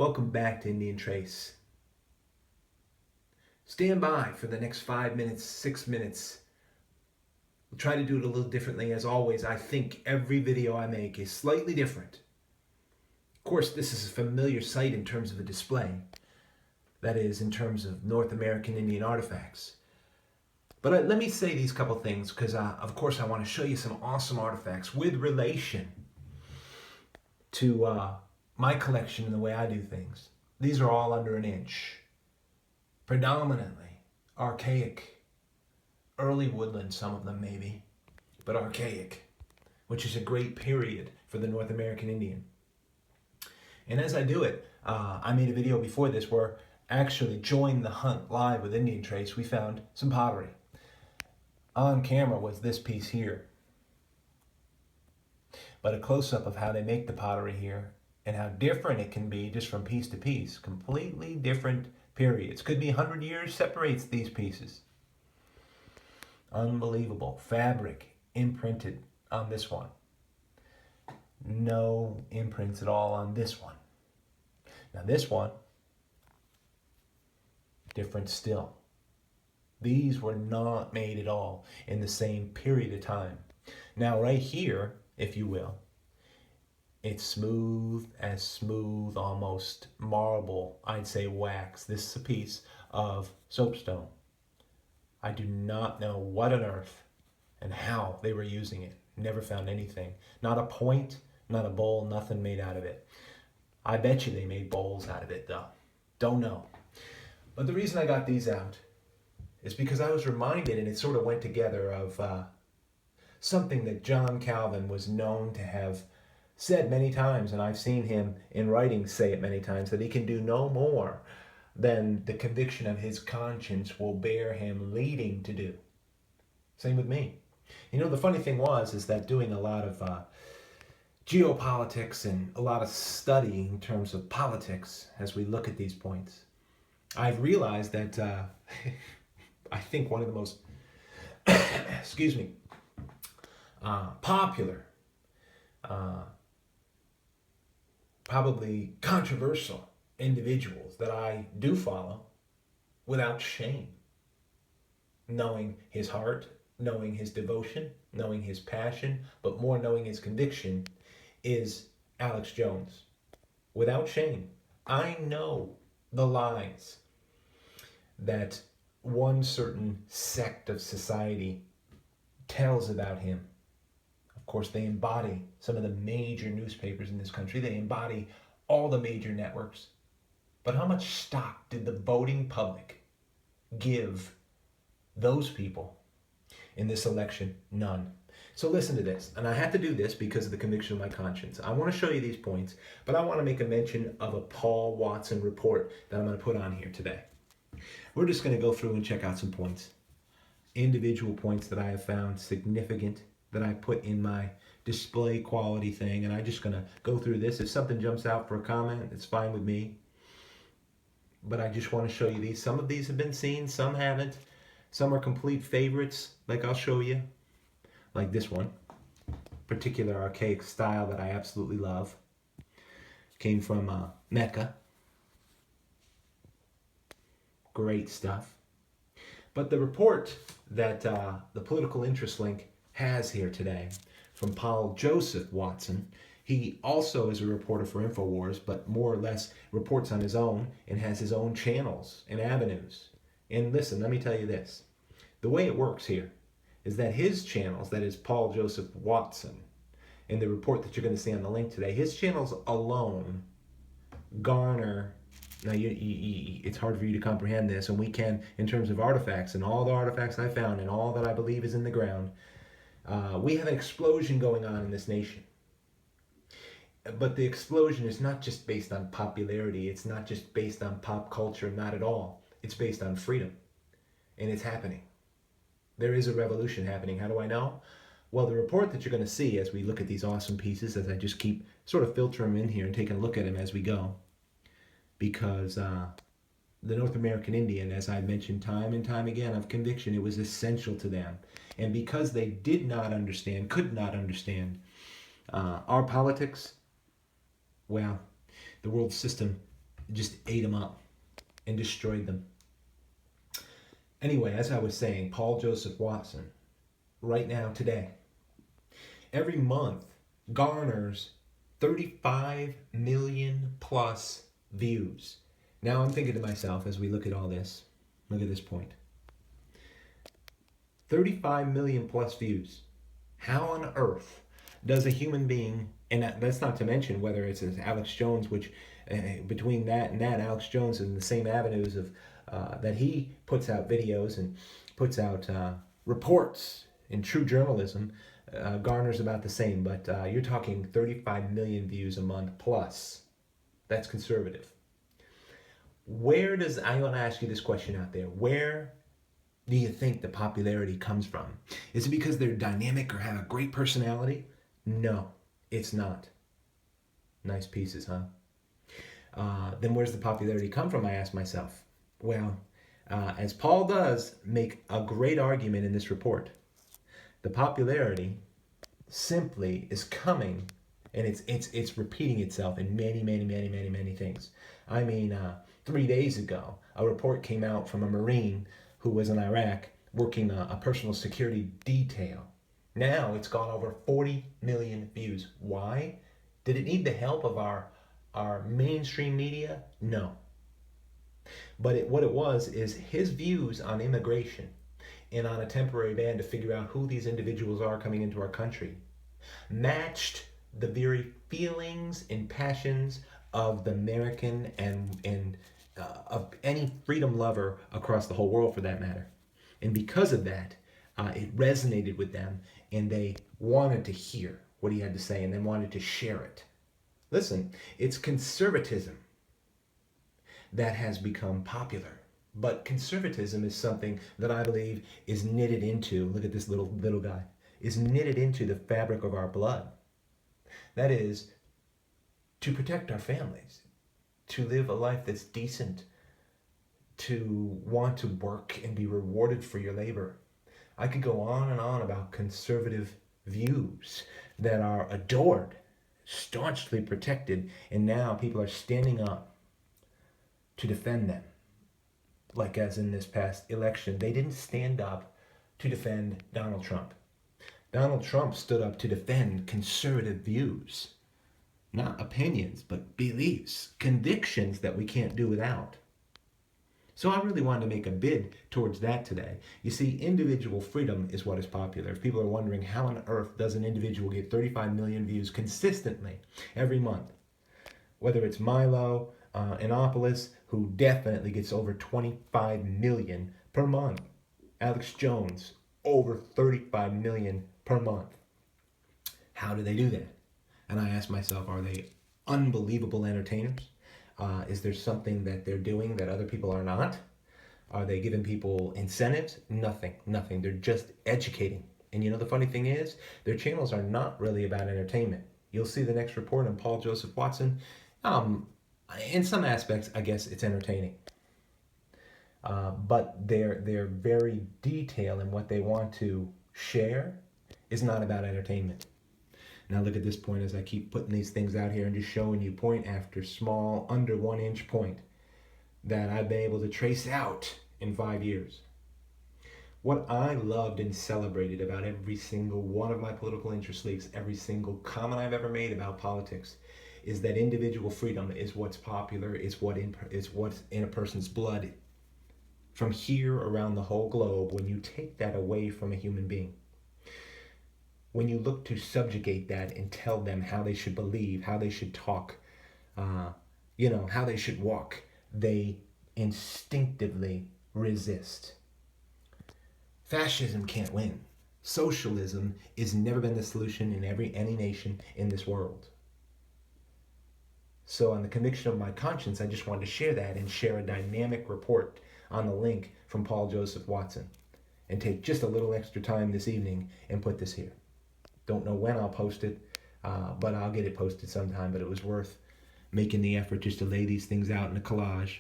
Welcome back to Indian Trace. Stand by for the next 5 minutes, 6 minutes. We'll try to do it a little differently. As always, I think every video I make is slightly different. Of course, this is a familiar sight in terms of a display. That is, in terms of North American Indian artifacts. But let me say these couple things because, of course, I want to show you some awesome artifacts with relation to my collection and the way I do things. These are all under an inch. Predominantly archaic, early woodland, some of them maybe, but archaic, which is a great period for the North American Indian. And as I do it, I made a video before this where I actually joined the hunt live with Indian Trace. We found some pottery. On camera was this piece here. But a close-up of how they make the pottery here and how different it can be just from piece to piece. Completely different periods. Could be 100 years separates these pieces. Unbelievable. Fabric imprinted on this one. No imprints at all on this one. Now this one, different still. These were not made at all in the same period of time. Now right here, if you will, it's smooth as smooth, almost marble, I'd say wax. This is a piece of soapstone. I do not know what on earth and how they were using it. Never found anything. Not a point, not a bowl, nothing made out of it. I bet you they made bowls out of it though. Don't know. But the reason I got these out is because I was reminded, and it sort of went together, of something that John Calvin was known to have said many times, and I've seen him in writing say it many times, that he can do no more than the conviction of his conscience will bear him leading to do. Same with me. You know, the funny thing is that doing a lot of geopolitics and a lot of study in terms of politics as we look at these points, I've realized that I think one of the most, excuse me, popular, probably controversial individuals that I do follow without shame, knowing his heart, knowing his devotion, knowing his passion, but more knowing his conviction, is Alex Jones. Without shame. I know the lies that one certain sect of society tells about him. Of course, they embody some of the major newspapers in this country. They embody all the major networks. But how much stock did the voting public give those people in this election? None. So listen to this. And I have to do this because of the conviction of my conscience. I want to show you these points, but I want to make a mention of a Paul Watson report that I'm going to put on here today. We're just going to go through and check out some points. Individual points that I have found significant that I put in my display quality thing, and I'm just going to go through this. If something jumps out for a comment, it's fine with me. But I just want to show you these. Some of these have been seen, some haven't. Some are complete favorites, like I'll show you. Like this one. Particular archaic style that I absolutely love. Came from Mecca. Great stuff. But the report that the Political Interest Link has here today from Paul Joseph Watson, he also is a reporter for InfoWars, but more or less reports on his own and has his own channels and avenues. And listen, let me tell you this. The way it works here is that his channels, that is Paul Joseph Watson, in the report that you're going to see on the link today, his channels alone garner. Now, it's hard for you to comprehend this, and we can, in terms of artifacts, and all the artifacts I found, and all that I believe is in the ground, we have an explosion going on in this nation. But the explosion is not just based on popularity, it's not just based on pop culture, not at all. It's based on freedom, and it's happening. There is a revolution happening. How do I know? Well, the report that you're going to see as we look at these awesome pieces, as I just keep sort of filtering them in here and taking a look at them as we go, because the North American Indian, as I mentioned time and time again, of conviction, it was essential to them. And because they did not understand, could not understand our politics, well, the world system just ate them up and destroyed them. Anyway, as I was saying, Paul Joseph Watson, right now, today, every month garners 35 million plus views. Now I'm thinking to myself as we look at all this, look at this point. 35 million plus views. How on earth does a human being, and that's not to mention whether it's Alex Jones, which between that and that, Alex Jones in the same avenues of that he puts out videos and puts out reports in true journalism, garners about the same, but you're talking 35 million views a month plus. That's conservative. I want to ask you this question out there, where do you think the popularity comes from? Is it because they're dynamic or have a great personality? No, it's not. Nice pieces, huh? Then where's the popularity come from, I ask myself? Well, as Paul does make a great argument in this report, the popularity simply is coming, and it's repeating itself in many things. I mean, 3 days ago, a report came out from a Marine who was in Iraq working a personal security detail. Now it's gone over 40 million views. Why? Did it need the help of our mainstream media? No. But what it was is his views on immigration and on a temporary ban to figure out who these individuals are coming into our country matched the very feelings and passions of the American and of any freedom lover across the whole world, for that matter. And because of that, it resonated with them, and they wanted to hear what he had to say and then wanted to share it. Listen, it's conservatism that has become popular. But conservatism is something that I believe is knitted into, look at this little guy, is knitted into the fabric of our blood. That is, to protect our families, to live a life that's decent, to want to work and be rewarded for your labor. I could go on and on about conservative views that are adored, staunchly protected, and now people are standing up to defend them. Like as in this past election, they didn't stand up to defend Donald Trump. Donald Trump stood up to defend conservative views. Not opinions, but beliefs, convictions that we can't do without. So I really wanted to make a bid towards that today. You see, individual freedom is what is popular. If people are wondering how on earth does an individual get 35 million views consistently every month, whether it's Milo Yiannopoulos, who definitely gets over 25 million per month, Alex Jones, over 35 million per month. How do they do that? And I ask myself, are they unbelievable entertainers? Is there something that they're doing that other people are not? Are they giving people incentives? Nothing. They're just educating. And you know the funny thing is, their channels are not really about entertainment. You'll see the next report on Paul Joseph Watson. In some aspects, I guess it's entertaining. But they're very detailed in what they want to share is not about entertainment. Now look at this point as I keep putting these things out here and just showing you point after small, under 1 inch point that I've been able to trace out in 5 years. What I loved and celebrated about every single one of my political interest leagues, every single comment I've ever made about politics, is that individual freedom is what's popular, is what's in a person's blood from here around the whole globe when you take that away from a human being. When you look to subjugate that and tell them how they should believe, how they should talk, how they should walk, they instinctively resist. Fascism can't win. Socialism has never been the solution in any nation in this world. So on the conviction of my conscience, I just wanted to share that and share a dynamic report on the link from Paul Joseph Watson and take just a little extra time this evening and put this here. Don't know when I'll post it, but I'll get it posted sometime. But it was worth making the effort just to lay these things out in a collage.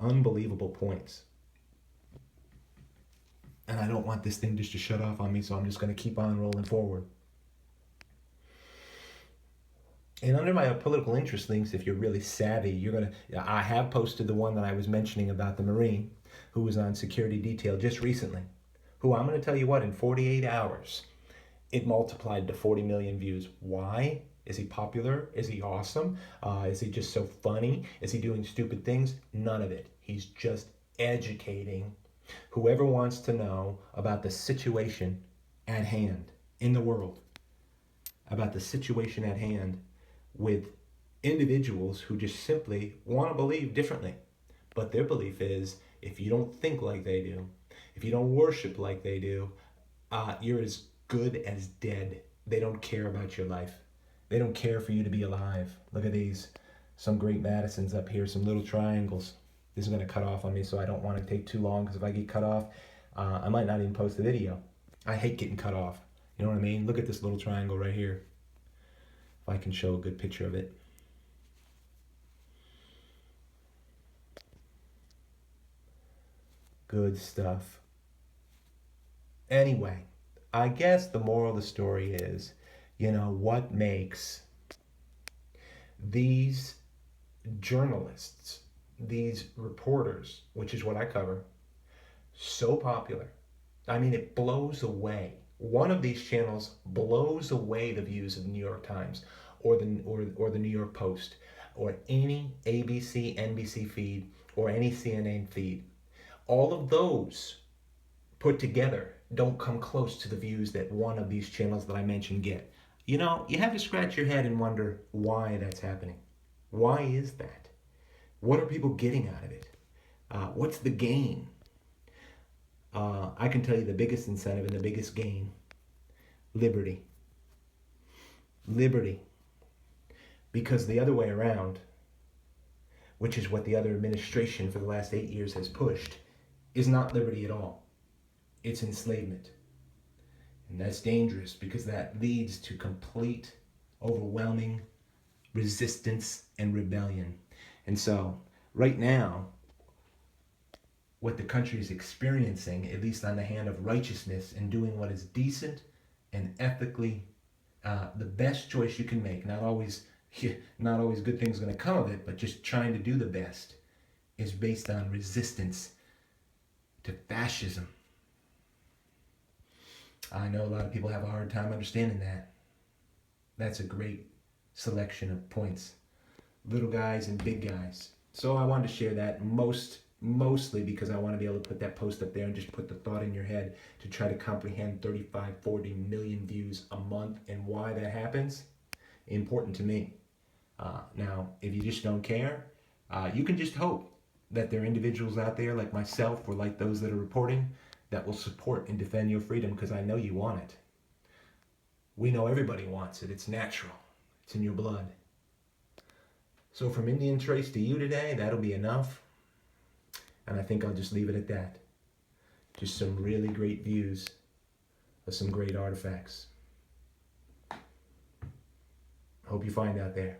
Unbelievable points. And I don't want this thing just to shut off on me, so I'm just going to keep on rolling forward. And under my political interest links, if you're really savvy, I have posted the one that I was mentioning about the Marine who was on security detail just recently, who I'm going to tell you what, in 48 hours, it multiplied to 40 million views. Why? Is he popular? Is he awesome? Is he just so funny? Is he doing stupid things? None of it. He's just educating whoever wants to know about the situation at hand in the world, about the situation at hand with individuals who just simply want to believe differently. But their belief is if you don't think like they do, if you don't worship like they do, you're as good as dead. They don't care about your life. They don't care for you to be alive. Look at these. Some great Madisons up here, some little triangles. This is going to cut off on me, so I don't want to take too long, because if I get cut off, I might not even post the video. I hate getting cut off. You know what I mean? Look at this little triangle right here. If I can show a good picture of it. Good stuff. Anyway, I guess the moral of the story is, what makes these journalists, these reporters, which is what I cover, so popular. I mean, it blows away. One of these channels blows away the views of the New York Times or the New York Post or any ABC, NBC feed or any CNN feed. All of those put together don't come close to the views that one of these channels that I mentioned get. You have to scratch your head and wonder why that's happening. Why is that? What are people getting out of it? What's the gain? I can tell you the biggest incentive and the biggest gain: liberty. Liberty. Because the other way around, which is what the other administration for the last 8 years has pushed, is not liberty at all. It's enslavement. And that's dangerous, because that leads to complete, overwhelming resistance and rebellion. And so, right now, what the country is experiencing, at least on the hand of righteousness and doing what is decent and ethically the best choice you can make, not always good things going to come of it, but just trying to do the best, is based on resistance to fascism. I know a lot of people have a hard time understanding that. That's a great selection of points. Little guys and big guys. So I wanted to share that mostly because I want to be able to put that post up there and just put the thought in your head to try to comprehend 35, 40 million views a month and why that happens. Important to me. Now, if you just don't care, you can just hope that there are individuals out there like myself or like those that are reporting that will support and defend your freedom, because I know you want it. We know everybody wants it. It's natural. It's in your blood. So from Indian Trace to you today, that'll be enough. And I think I'll just leave it at that. Just some really great views of some great artifacts. Hope you find out there.